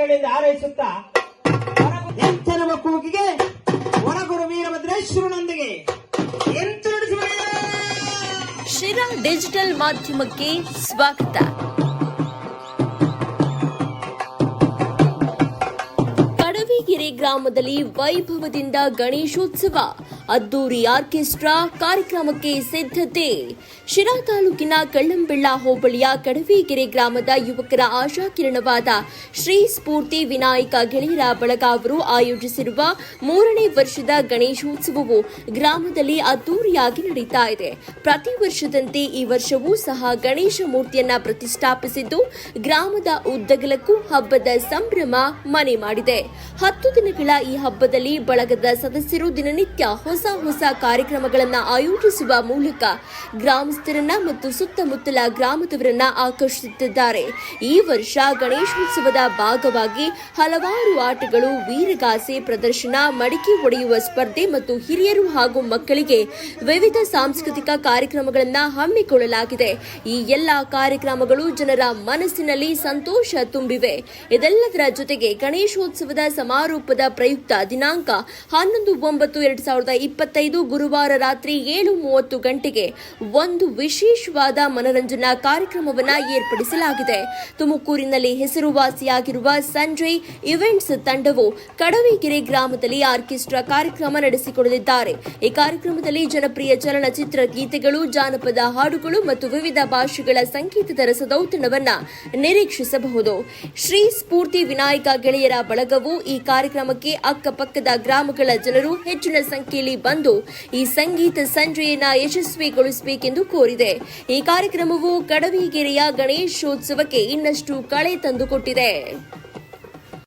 ದೀರ್ಘಾಯುಷ್ಯಗಳಿಂದ ಹಾರೈಸುತ್ತಾ ಎಂಥನವ ಕೂಗಿಗೆ ಹೊರಗುರು ವೀರಭದ್ರೇಶ್ವರನೊಂದಿಗೆ Sira digital ಮಾಧ್ಯಮಕ್ಕೆ ಸ್ವಾಗತ. ಕಡವಿಗೆರೆ ಗ್ರಾಮದಲ್ಲಿ ವೈಭವದಿಂದ ಗಣೇಶೋತ್ಸವ, ಅದ್ದೂರಿ ಆರ್ಕೆಸ್ಟ್ರಾ ಕಾರ್ಯಕ್ರಮಕ್ಕೆ ಸಿದ್ಧತೆ. ಶಿರಾ ತಾಲೂಕಿನ ಕಳ್ಳಂಬೆಳ್ಳ ಹೋಬಳಿಯ ಕಡವಿಗೆರೆ ಗ್ರಾಮದ ಯುವಕರ ಆಶಾಕಿರಣವಾದ ಶ್ರೀ ಸ್ಫೂರ್ತಿ ವಿನಾಯಕ ಗೆಳೆಯರ ಬಳಗ ಅವರು ಆಯೋಜಿಸಿರುವ 3ನೇ ವರ್ಷದ ಗಣೇಶೋತ್ಸವವು ಗ್ರಾಮದಲ್ಲಿ ಅದ್ದೂರಿಯಾಗಿ ನಡೀತಾ ಇದೆ. ಪ್ರತಿ ವರ್ಷದಂತೆ ಈ ವರ್ಷವೂ ಸಹ ಗಣೇಶ ಮೂರ್ತಿಯನ್ನ ಪ್ರತಿಷ್ಠಾಪಿಸಿದ್ದು ಗ್ರಾಮದ ಉದ್ದಗಲಕ್ಕೂ ಹಬ್ಬದ ಸಂಭ್ರಮ ಮನೆ ಮಾಡಿದೆ. 10 ದಿನಗಳ ಈ ಹಬ್ಬದಲ್ಲಿ ಬಳಗದ ಸದಸ್ಯರು ದಿನನಿತ್ಯ ಹೊಸ ಕಾರ್ಯಕ್ರಮಗಳನ್ನು ಆಯೋಜಿಸುವ ಮೂಲಕ ಗ್ರಾಮಸ್ಥರನ್ನ ಮತ್ತು ಸುತ್ತಮುತ್ತಲ ಗ್ರಾಮದವರನ್ನ ಆಕರ್ಷಿಸುತ್ತಿದ್ದಾರೆ. ಈ ವರ್ಷ ಗಣೇಶೋತ್ಸವದ ಭಾಗವಾಗಿ ಹಲವಾರು ಆಟಗಳು, ವೀರಗಾಸೆ ಪ್ರದರ್ಶನ, ಮಡಿಕೆ ಒಡೆಯುವ ಸ್ಪರ್ಧೆ ಮತ್ತು ಹಿರಿಯರು ಹಾಗೂ ಮಕ್ಕಳಿಗೆ ವಿವಿಧ ಸಾಂಸ್ಕೃತಿಕ ಕಾರ್ಯಕ್ರಮಗಳನ್ನು ಹಮ್ಮಿಕೊಳ್ಳಲಾಗಿದೆ. ಈ ಎಲ್ಲಾ ಕಾರ್ಯಕ್ರಮಗಳು ಜನರ ಮನಸ್ಸಿನಲ್ಲಿ ಸಂತೋಷ ತುಂಬಿವೆ. ಇದೆಲ್ಲದರ ಜೊತೆಗೆ ಗಣೇಶೋತ್ಸವದ ಸಮಾರೋಪದ ಪ್ರಯುಕ್ತ ದಿನಾಂಕ 11/9/2025 ಗುರುವಾರ ರಾತ್ರಿ 7:30 ಗಂಟೆಗೆ ಒಂದು ವಿಶೇಷವಾದ ಮನರಂಜನಾ ಕಾರ್ಯಕ್ರಮವನ್ನು ಏರ್ಪಡಿಸಲಾಗಿದೆ. ತುಮಕೂರಿನಲ್ಲಿ ಹೆಸರುವಾಸಿಯಾಗಿರುವ ಸಂಜಯ್ ಇವೆಂಟ್ಸ್ ತಂಡವು ಕಡವಿಗೆರೆ ಗ್ರಾಮದಲ್ಲಿ ಆರ್ಕೆಸ್ಟ್ರಾ ಕಾರ್ಯಕ್ರಮ ನಡೆಸಿಕೊಡಲಿದ್ದಾರೆ. ಈ ಕಾರ್ಯಕ್ರಮದಲ್ಲಿ ಜನಪ್ರಿಯ ಚಲನಚಿತ್ರ ಗೀತೆಗಳು, ಜಾನಪದ ಹಾಡುಗಳು ಮತ್ತು ವಿವಿಧ ಭಾಷೆಗಳ ಸಂಗೀತದ ರಸದೌತಣವನ್ನು ನಿರೀಕ್ಷಿಸಬಹುದು. ಶ್ರೀ ಸ್ಫೂರ್ತಿ ವಿನಾಯಕ ಗೆಳೆಯರ ಬಳಗವು ಈ ಕಾರ್ಯಕ್ರಮಕ್ಕೆ ಅಕ್ಕಪಕ್ಕದ ಗ್ರಾಮಗಳ ಜನರು ಹೆಚ್ಚಿನ ಸಂಖ್ಯೆಯಲ್ಲಿ ಬಂದು ಈ ಸಂಗೀತ ಸಂಜೆಯನ್ನ ಯಶಸ್ವಿಗೊಳಿಸಬೇಕೆಂದು ಕೋರಿದೆ. ಈ ಕಾರ್ಯಕ್ರಮವು ಕಡವಿಗೆರೆಯ ಗಣೇಶೋತ್ಸವಕ್ಕೆ ಇನ್ನಷ್ಟು ಕಳೆ ತಂದುಕೊಟ್ಟಿದೆ.